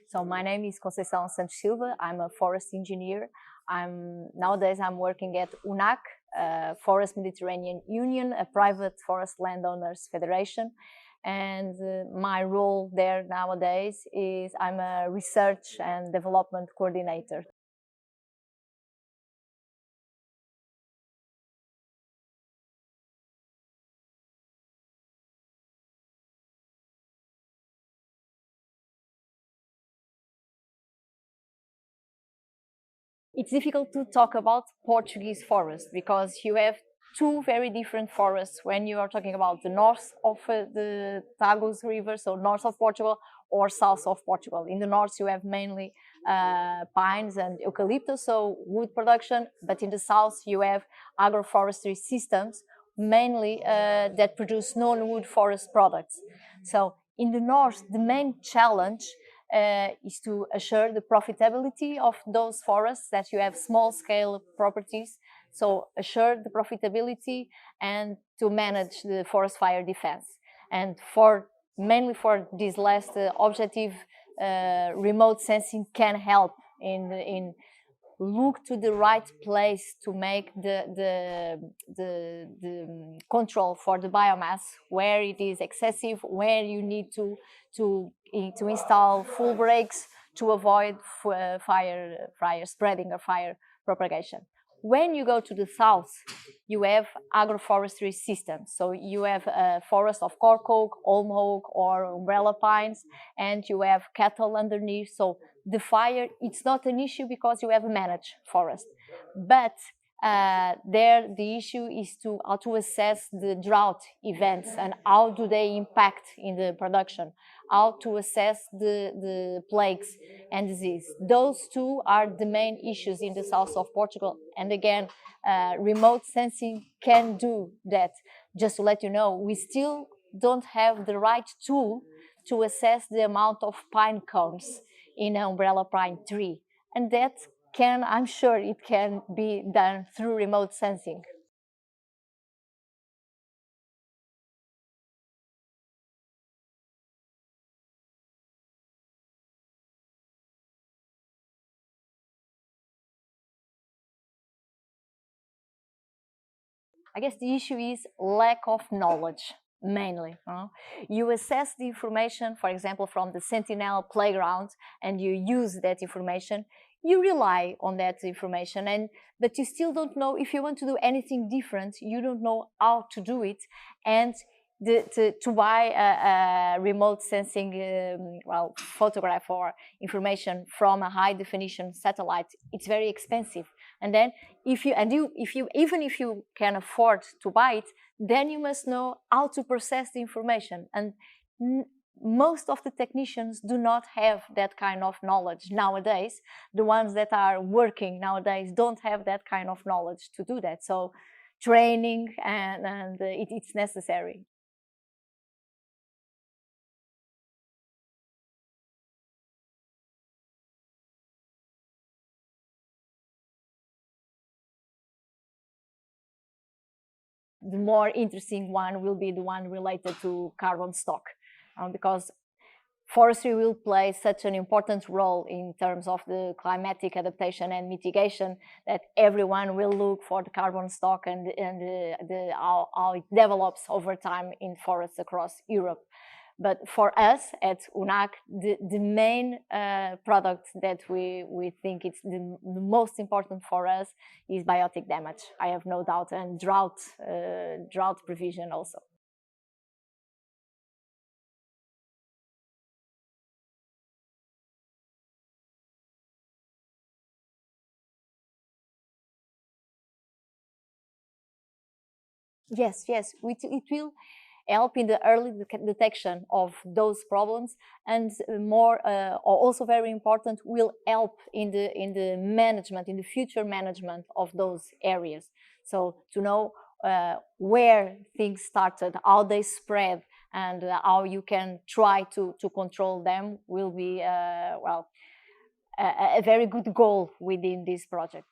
So my name is Conceição Santos Silva. I'm a forest engineer. Nowadays I'm working at UNAC, Forest Mediterranean Union, a private forest landowners federation. And my role there nowadays is I'm a research and development coordinator. It's difficult to talk about Portuguese forest because you have two very different forests when you are talking about the north of the Tagus River, so north of Portugal, or south of Portugal. In the north you have mainly pines and eucalyptus, so wood production, but in the south you have agroforestry systems, mainly that produce non-wood forest products. So in the north, the main challenge is to assure the profitability of those forests, that you have small scale properties, so assure the profitability and to manage the forest fire defense. And mainly for this last objective, remote sensing can help in look to the right place to make the control for the biomass, where it is excessive, where you need to install full brakes to avoid fire spreading or fire propagation. When you go to the south, you have agroforestry systems. So you have a forest of cork oak, olm oak, or umbrella pines, and you have cattle underneath. So the fire, it's not an issue because you have a managed forest. But there the issue is how to assess the drought events and how do they impact in the production, how to assess the plagues and disease. Those two are the main issues in the south of Portugal. And again, remote sensing can do that. Just to let you know, we still don't have the right tool to assess the amount of pine cones in an umbrella pine tree. And that I'm sure it can be done through remote sensing. I guess the issue is lack of knowledge, mainly. You assess the information, for example, from the Sentinel playground, and you use that information. You rely on that information, but you still don't know if you want to do anything different. You don't know how to do it, and to buy a remote sensing photograph or information from a high definition satellite, it's very expensive. And then even if you can afford to buy it, then you must know how to process the information. And most of the technicians do not have that kind of knowledge nowadays. The ones that are working nowadays don't have that kind of knowledge to do that. So training and it's necessary. The more interesting one will be the one related to carbon stock, because forestry will play such an important role in terms of the climatic adaptation and mitigation that everyone will look for the carbon stock and how it develops over time in forests across Europe. But for us at UNAC, the main product that we think it's the most important for us is biotic damage, I have no doubt, and drought prevision also. Yes, it will help in the early detection of those problems, and more also very important, will help in the management, in the future management of those areas. So to know where things started, how they spread, and how you can try to control them will be a very good goal within this project.